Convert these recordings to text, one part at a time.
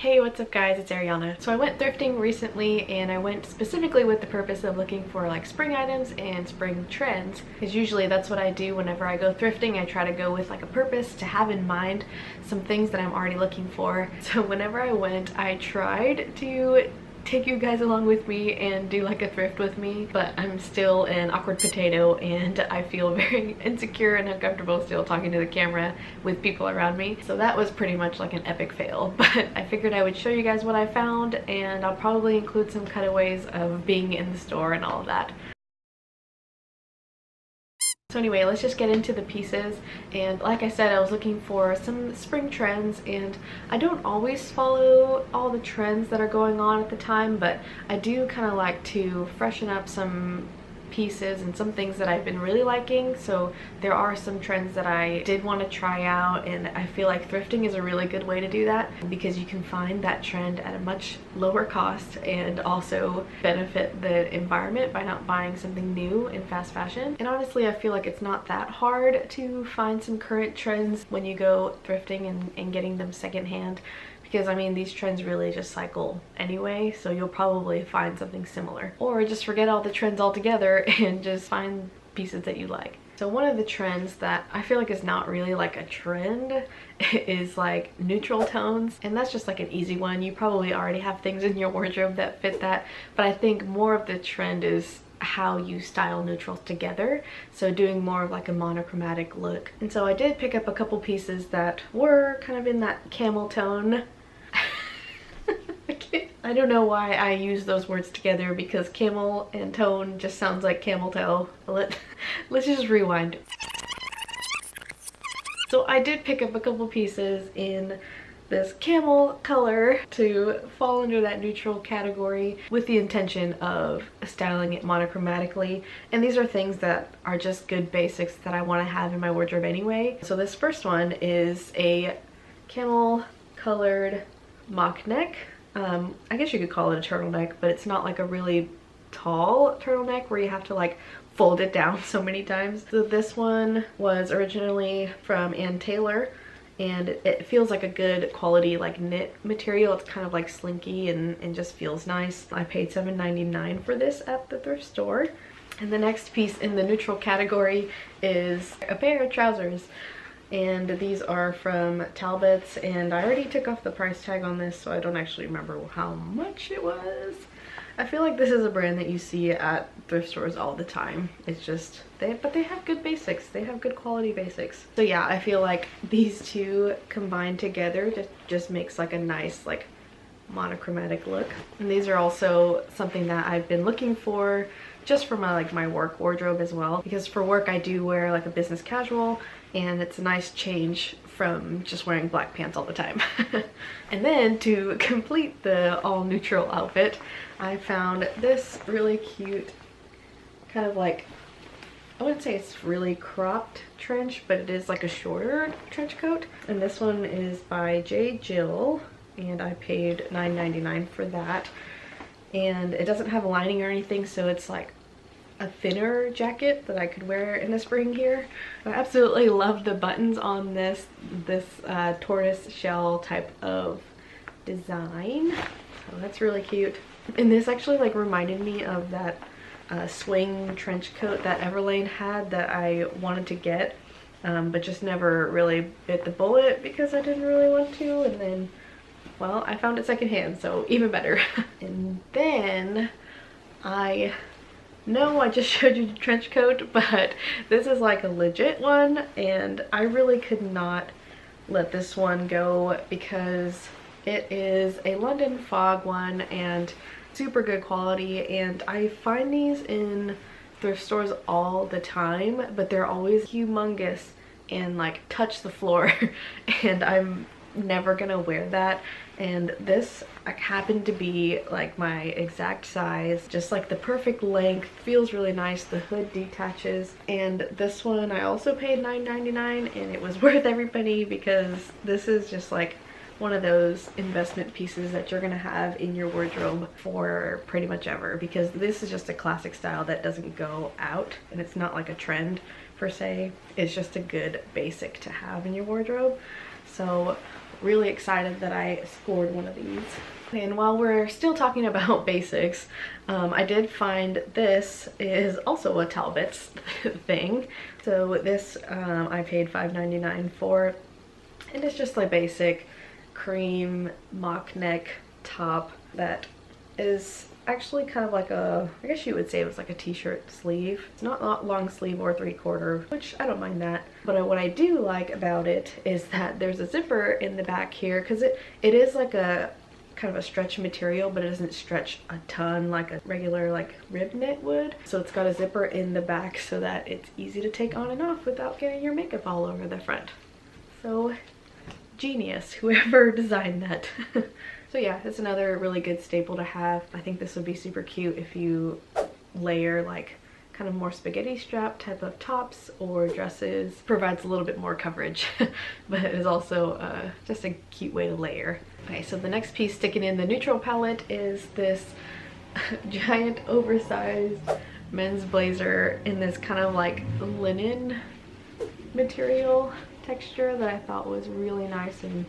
Hey, what's up guys, it's Ariana. So I went thrifting recently and I went specifically with the purpose of looking for like spring items and spring trends, because usually that's what I do whenever I go thrifting. I try to go with like a purpose, to have in mind some things that I'm already looking for. So whenever I went, I tried to take you guys along with me and do like a thrift with me, but I'm still an awkward potato and I feel very insecure and uncomfortable still talking to the camera with people around me. So that was pretty much like an epic fail, but I figured I would show you guys what I found, and I'll probably include some cutaways of being in the store and all of that. So anyway, let's just get into the pieces. And like I said, I was looking for some spring trends, and I don't always follow all the trends that are going on at the time, but I do kind of like to freshen up some pieces and some things that I've been really liking. So there are some trends that I did want to try out, and I feel like thrifting is a really good way to do that because you can find that trend at a much lower cost and also benefit the environment by not buying something new in fast fashion. And honestly, I feel like it's not that hard to find some current trends when you go thrifting and getting them secondhand, because I mean, these trends really just cycle anyway, so you'll probably find something similar. Or just forget all the trends altogether and just find pieces that you like. So one of the trends that I feel like is not really like a trend is like neutral tones, and that's just like an easy one. You probably already have things in your wardrobe that fit that, but I think more of the trend is how you style neutrals together, so doing more of like a monochromatic look. And so I did pick up a couple pieces that were kind of in that camel tone. I don't know why I use those words together, because camel and tone just sounds like camel toe. Let's just rewind. So I did pick up a couple pieces in this camel color to fall under that neutral category with the intention of styling it monochromatically. And these are things that are just good basics that I want to have in my wardrobe anyway. So this first one is a camel colored mock neck. I guess you could call it a turtleneck, but it's not like a really tall turtleneck where you have to like fold it down so many times. So this one was originally from Ann Taylor, and it feels like a good quality like knit material. It's kind of like slinky and just feels nice. I paid $7.99 for this at the thrift store. And the next piece in the neutral category is a pair of trousers. And these are from Talbot's, and I already took off the price tag on this, so I don't actually remember how much it was. I feel like this is a brand that you see at thrift stores all the time. It's just, but they have good basics. They have good quality basics. So yeah, I feel like these two combined together just makes like a nice like monochromatic look. And these are also something that I've been looking for just for my work wardrobe as well, because for work I do wear like a business casual, and it's a nice change from just wearing black pants all the time. And then to complete the all neutral outfit, I found this really cute kind of like, I wouldn't say it's really cropped trench, but it is like a shorter trench coat. And this one is by J. Jill, and I paid $9.99 for that. And it doesn't have a lining or anything, so it's like a thinner jacket that I could wear in the spring here. I absolutely love the buttons on this tortoise shell type of design. So that's really cute. And this actually like reminded me of that swing trench coat that Everlane had that I wanted to get, but just never really bit the bullet because I didn't really want to. And then, well, I found it secondhand, so even better. And then I just showed you the trench coat, but this is like a legit one, and I really could not let this one go because it is a London Fog one and super good quality. And I find these in thrift stores all the time, but they're always humongous and like touch the floor and I'm never gonna wear that. And this happened to be like my exact size, just like the perfect length, feels really nice. The hood detaches. And this one I also paid $9.99, and it was worth every penny because this is just like one of those investment pieces that you're gonna have in your wardrobe for pretty much ever, because this is just a classic style that doesn't go out, and it's not like a trend per se. It's just a good basic to have in your wardrobe. So really excited that I scored one of these. And while we're still talking about basics, I did find this is also a Talbot's thing. So this I paid $5.99 for, and it's just like basic cream mock neck top that is actually kind of like a, I guess you would say it was like a t-shirt sleeve. It's not long sleeve or 3/4, which I don't mind that. But what I do like about it is that there's a zipper in the back here, because it is like a kind of a stretch material, but it doesn't stretch a ton like a regular like rib knit would. So it's got a zipper in the back so that it's easy to take on and off without getting your makeup all over the front. So genius, whoever designed that. So yeah, it's another really good staple to have. I think this would be super cute if you layer like kind of more spaghetti strap type of tops or dresses. Provides a little bit more coverage, but it is also just a cute way to layer. Okay, so the next piece sticking in the neutral palette is this giant oversized men's blazer in this kind of like linen material texture that I thought was really nice and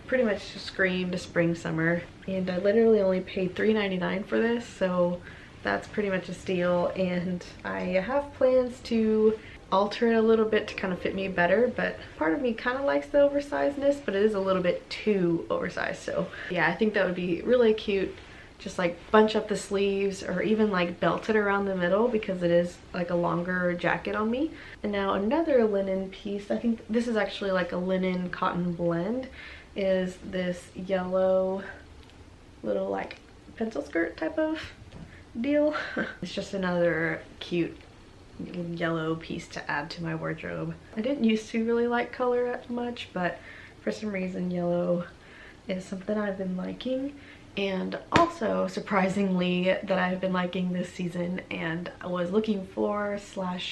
pretty much screamed spring summer. And I literally only paid $3.99 for this, so that's pretty much a steal. And I have plans to alter it a little bit to kind of fit me better, but part of me kind of likes the oversizedness, but it is a little bit too oversized. So yeah, I think that would be really cute. Just like bunch up the sleeves or even like belt it around the middle, because it is like a longer jacket on me. And now another linen piece, I think this is actually like a linen cotton blend, is this yellow little like pencil skirt type of deal. It's just another cute yellow piece to add to my wardrobe. I didn't used to really like color that much, but for some reason yellow is something I've been liking. And also surprisingly that I've been liking this season and I was looking for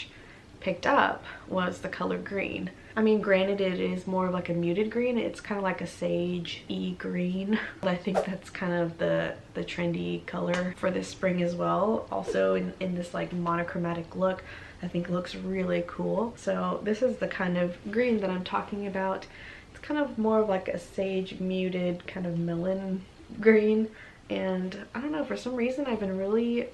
/ picked up was the color green. I mean, granted it is more of like a muted green, it's kind of like a sage-y green, but I think that's kind of the trendy color for this spring as well. Also in this like monochromatic look, I think looks really cool. So this is the kind of green that I'm talking about. It's kind of more of like a sage muted kind of melon green, and I don't know, for some reason I've been really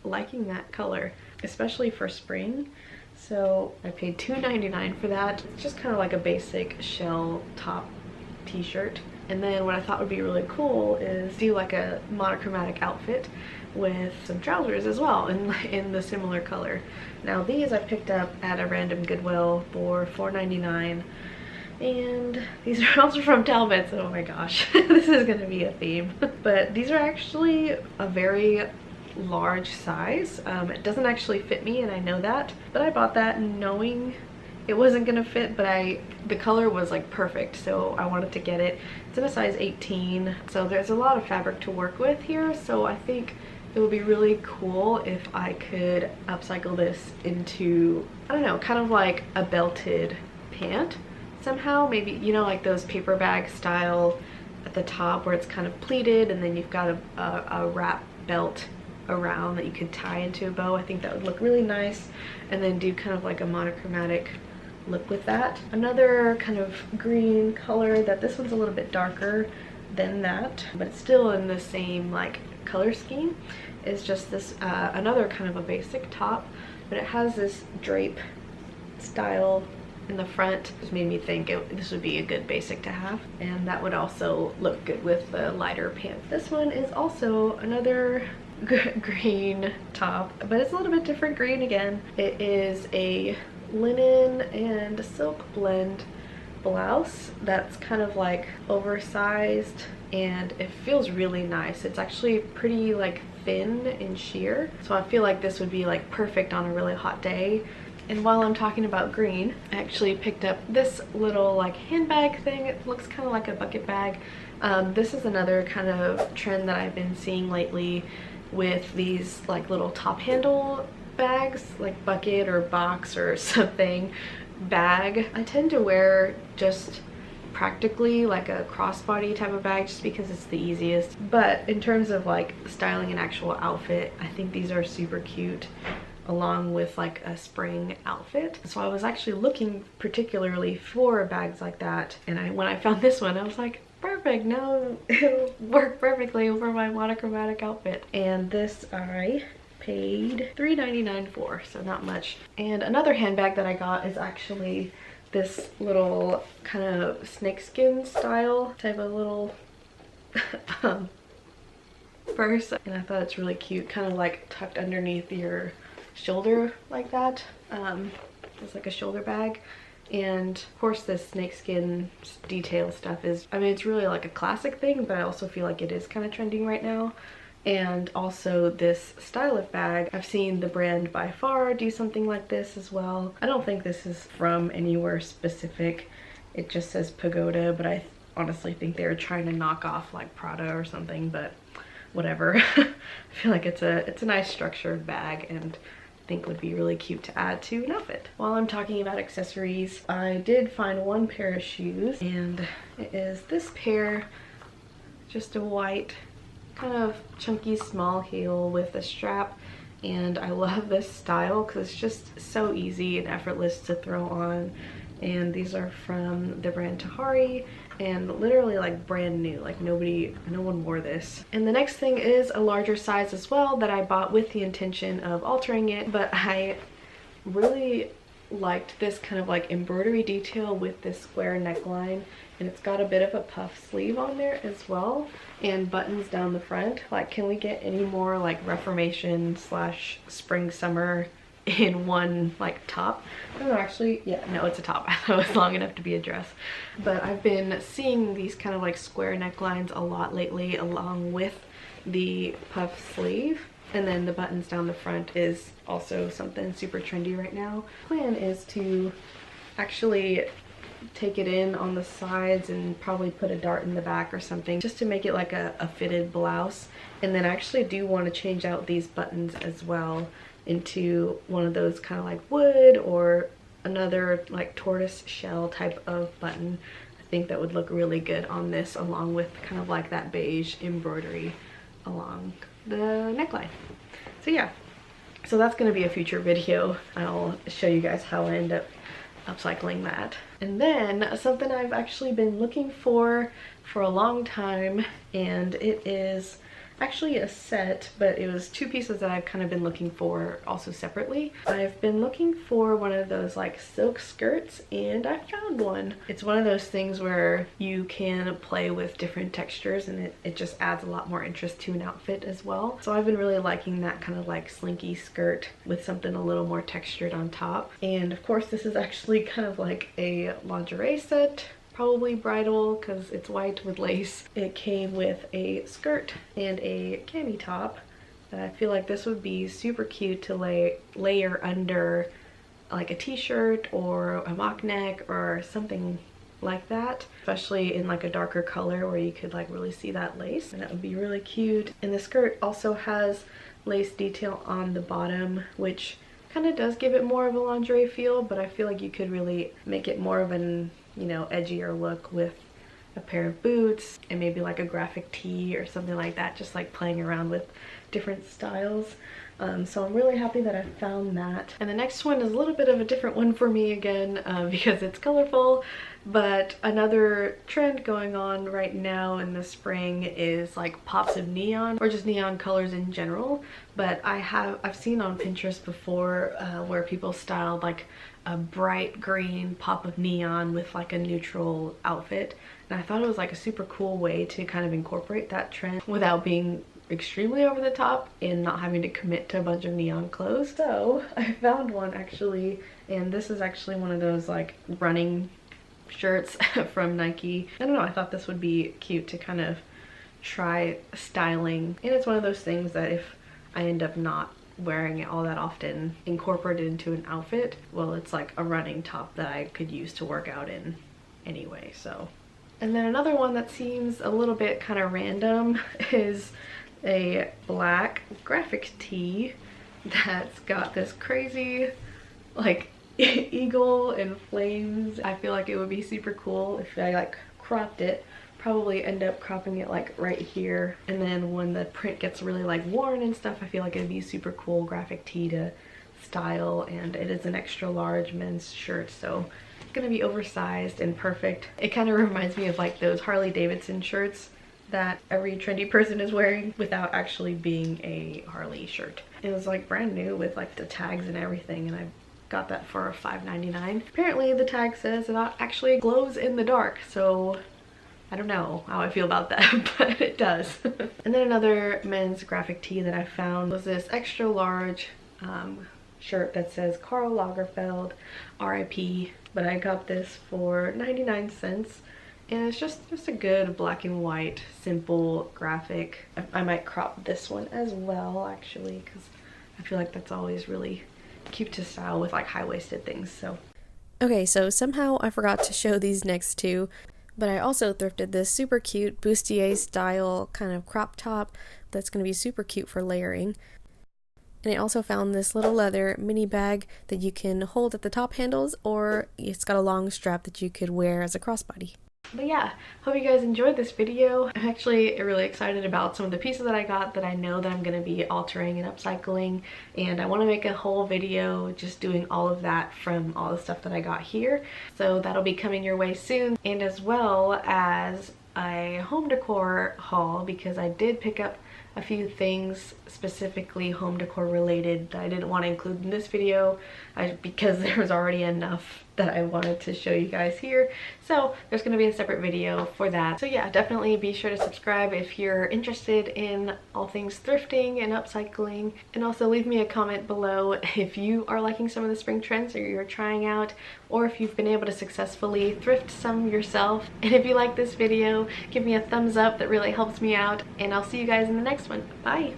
liking that color, especially for spring. So I paid $2.99 for that. It's just kind of like a basic shell top t-shirt. And then what I thought would be really cool is do like a monochromatic outfit with some trousers as well in the similar color. Now these I picked up at a random Goodwill for $4.99. And these are also from Talbot's. Oh my gosh, this is gonna be a theme. But these are actually a very large size. It doesn't actually fit me, and I know that, but I bought that knowing it wasn't gonna fit, but the color was like perfect, so I wanted to get it. It's in a size 18, so there's a lot of fabric to work with here, so I think it would be really cool if I could upcycle this into, I don't know, kind of like a belted pant somehow. Maybe, you know, like those paper bag style at the top where it's kind of pleated and then you've got a wrap belt around that you could tie into a bow. I think that would look really nice, and then do kind of like a monochromatic look with that. Another kind of green color, that this one's a little bit darker than that, but it's still in the same like color scheme, is just this another kind of a basic top, but it has this drape style in the front. Just made me think this would be a good basic to have, and that would also look good with the lighter pants. This one is also another green top, but it's a little bit different green again. It is a linen and silk blend blouse that's kind of like oversized, and it feels really nice. It's actually pretty like thin and sheer, so I feel like this would be like perfect on a really hot day. And while I'm talking about green, I actually picked up this little like handbag thing. It looks kind of like a bucket bag. This is another kind of trend that I've been seeing lately with these like little top handle bags, like bucket or box or something bag. I tend to wear just practically like a crossbody type of bag just because it's the easiest. But in terms of like styling an actual outfit, I think these are super cute. along with like a spring outfit. So I was actually looking particularly for bags like that, and when I found this one, I was like, perfect, now it'll work perfectly for my monochromatic outfit. And this I paid $3.99 for, so not much. And another handbag that I got is actually this little kind of snakeskin style type of little purse, and I thought it's really cute, kind of like tucked underneath your shoulder like that. It's like a shoulder bag. And of course this snakeskin detail stuff is, I mean, it's really like a classic thing, but I also feel like it is kind of trending right now. And also this style of bag, I've seen the brand By Far do something like this as well. I don't think this is from anywhere specific. It just says Pagoda, but I honestly think they're trying to knock off like Prada or something, but whatever. I feel like it's a nice structured bag, and I think would be really cute to add to an outfit. While I'm talking about accessories, I did find one pair of shoes, and it is this pair, just a white kind of chunky small heel with a strap. And I love this style because it's just so easy and effortless to throw on. And these are from the brand Tahari, and literally like brand new, like no one wore this. And the next thing is a larger size as well that I bought with the intention of altering it, but I really liked this kind of like embroidery detail with this square neckline, and it's got a bit of a puff sleeve on there as well, and buttons down the front. Like, can we get any more like Reformation slash spring summer in one like top? Oh no, actually, yeah, no, it's a top. I thought it was long enough to be a dress. But I've been seeing these kind of like square necklines a lot lately, along with the puff sleeve. And then the buttons down the front is also something super trendy right now. Plan is to actually take it in on the sides and probably put a dart in the back or something, just to make it like a fitted blouse. And then I actually do want to change out these buttons as well into one of those kind of like wood or another like tortoise shell type of button. I think that would look really good on this, along with kind of like that beige embroidery along the neckline. So yeah, so that's going to be a future video. I'll show you guys how I end up upcycling that. And then something I've actually been looking for a long time, and it is actually a set, but it was two pieces that I've kind of been looking for also separately. I've been looking for one of those like silk skirts, and I found one. It's one of those things where you can play with different textures, and it just adds a lot more interest to an outfit as well. So I've been really liking that kind of like slinky skirt with something a little more textured on top. And of course this is actually kind of like a lingerie set, probably bridal because it's white with lace. It came with a skirt and a cami top, and I feel like this would be super cute to layer under like a t-shirt or a mock neck or something like that, especially in like a darker color where you could like really see that lace, and that would be really cute. And the skirt also has lace detail on the bottom, which kind of does give it more of a lingerie feel, but I feel like you could really make it more of an, you know, edgier look with a pair of boots and maybe like a graphic tee or something like that, just like playing around with different styles. So I'm really happy that I found that. And the next one is a little bit of a different one for me again, because it's colorful, but another trend going on right now in the spring is like pops of neon, or just neon colors in general. But I've seen on Pinterest before where people styled like a bright green pop of neon with like a neutral outfit, and I thought it was like a super cool way to kind of incorporate that trend without being extremely over the top and not having to commit to a bunch of neon clothes. So I found one actually, and this is actually one of those like running shirts from Nike. I don't know, I thought this would be cute to kind of try styling, and it's one of those things that if I end up not wearing it all that often, incorporated into an outfit, well, it's like a running top that I could use to work out in anyway. So, and then another one that seems a little bit kind of random is a black graphic tee that's got this crazy like eagle and flames. I feel like it would be super cool if I like cropped it. Probably end up cropping it like right here, and then when the print gets really like worn and stuff, I feel like it'd be super cool graphic tee to style, and it is an extra large men's shirt, so it's gonna be oversized and perfect. It kind of reminds me of like those Harley Davidson shirts that every trendy person is wearing without actually being a Harley shirt. It was like brand new with like the tags and everything, and I got that for $5.99. Apparently the tag says it actually glows in the dark, so I don't know how I feel about that, but it does. And then another men's graphic tee that I found was this extra large shirt that says Karl Lagerfeld RIP, but I got this for 99 cents. And it's just a good black and white, simple graphic. I might crop this one as well, actually, because I feel like that's always really cute to style with like high-waisted things. So okay, so somehow I forgot to show these next two, but I also thrifted this super cute bustier style kind of crop top that's going to be super cute for layering. And I also found this little leather mini bag that you can hold at the top handles, or it's got a long strap that you could wear as a crossbody. But yeah, hope you guys enjoyed this video. I'm actually really excited about some of the pieces that I got that I know that I'm going to be altering and upcycling, and I want to make a whole video just doing all of that from all the stuff that I got here. So that'll be coming your way soon, and as well as a home decor haul, because I did pick up a few things specifically home decor related that I didn't want to include in this video because there was already enough that I wanted to show you guys here. So there's going to be a separate video for that. So yeah, definitely be sure to subscribe if you're interested in all things thrifting and upcycling, and also leave me a comment below if you are liking some of the spring trends or you're trying out, or if you've been able to successfully thrift some yourself. And if you like this video, give me a thumbs up, that really helps me out, and I'll see you guys in the next one. Bye!